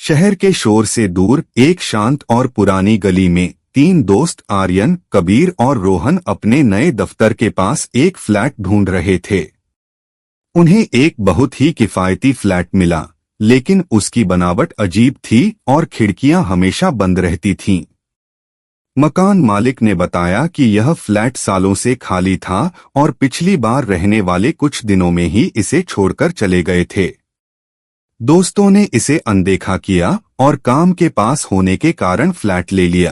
शहर के शोर से दूर एक शांत और पुरानी गली में तीन दोस्त आर्यन, कबीर और रोहन अपने नए दफ्तर के पास एक फ्लैट ढूंढ रहे थे। उन्हें एक बहुत ही किफायती फ्लैट मिला, लेकिन उसकी बनावट अजीब थी और खिड़कियां हमेशा बंद रहती थीं। मकान मालिक ने बताया कि यह फ्लैट सालों से खाली था और पिछली बार रहने वाले कुछ दिनों में ही इसे छोड़कर चले गए थे। दोस्तों ने इसे अनदेखा किया और काम के पास होने के कारण फ्लैट ले लिया।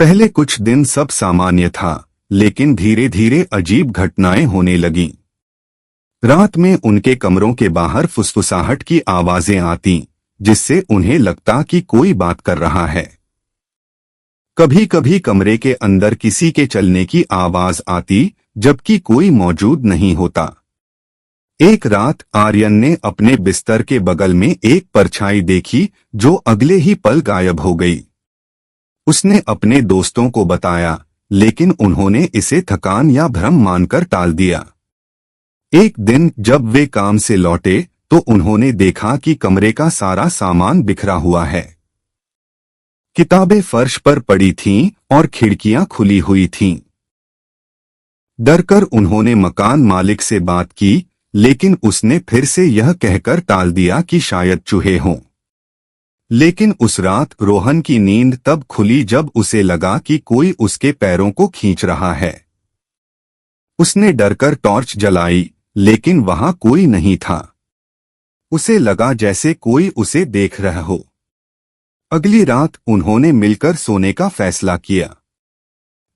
पहले कुछ दिन सब सामान्य था, लेकिन धीरे धीरे अजीब घटनाएं होने लगीं। रात में उनके कमरों के बाहर फुसफुसाहट की आवाजें आतीं, जिससे उन्हें लगता कि कोई बात कर रहा है। कभी कभी कमरे के अंदर किसी के चलने की आवाज आती, जबकि कोई मौजूद नहीं होता। एक रात आर्यन ने अपने बिस्तर के बगल में एक परछाई देखी, जो अगले ही पल गायब हो गई। उसने अपने दोस्तों को बताया, लेकिन उन्होंने इसे थकान या भ्रम मानकर टाल दिया। एक दिन जब वे काम से लौटे तो उन्होंने देखा कि कमरे का सारा सामान बिखरा हुआ है। किताबें फर्श पर पड़ी थीं और खिड़कियां खुली हुई थीं। डरकर उन्होंने मकान मालिक से बात की, लेकिन उसने फिर से यह कहकर टाल दिया कि शायद चूहे हों। लेकिन उस रात रोहन की नींद तब खुली जब उसे लगा कि कोई उसके पैरों को खींच रहा है। उसने डरकर टॉर्च जलाई, लेकिन वहां कोई नहीं था। उसे लगा जैसे कोई उसे देख रहा हो। अगली रात उन्होंने मिलकर सोने का फैसला किया।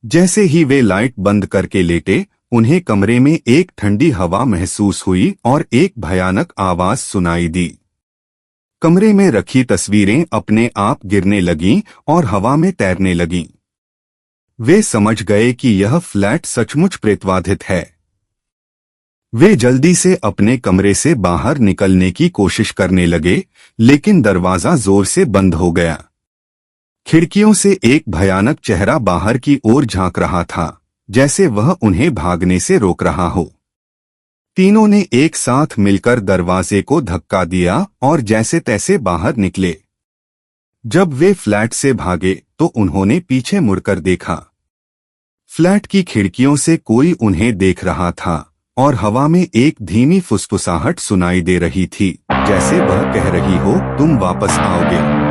जैसे ही वे लाइट बंद करके लेटे, उन्हें कमरे में एक ठंडी हवा महसूस हुई और एक भयानक आवाज सुनाई दी। कमरे में रखी तस्वीरें अपने आप गिरने लगीं और हवा में तैरने लगीं। वे समझ गए कि यह फ्लैट सचमुच प्रेतबाधित है। वे जल्दी से अपने कमरे से बाहर निकलने की कोशिश करने लगे, लेकिन दरवाजा जोर से बंद हो गया। खिड़कियों से एक भयानक चेहरा बाहर की ओर झांक रहा था, जैसे वह उन्हें भागने से रोक रहा हो। तीनों ने एक साथ मिलकर दरवाजे को धक्का दिया और जैसे तैसे बाहर निकले। जब वे फ्लैट से भागे तो उन्होंने पीछे मुड़कर देखा। फ्लैट की खिड़कियों से कोई उन्हें देख रहा था और हवा में एक धीमी फुसफुसाहट सुनाई दे रही थी, जैसे वह कह रही हो, तुम वापस आओगे।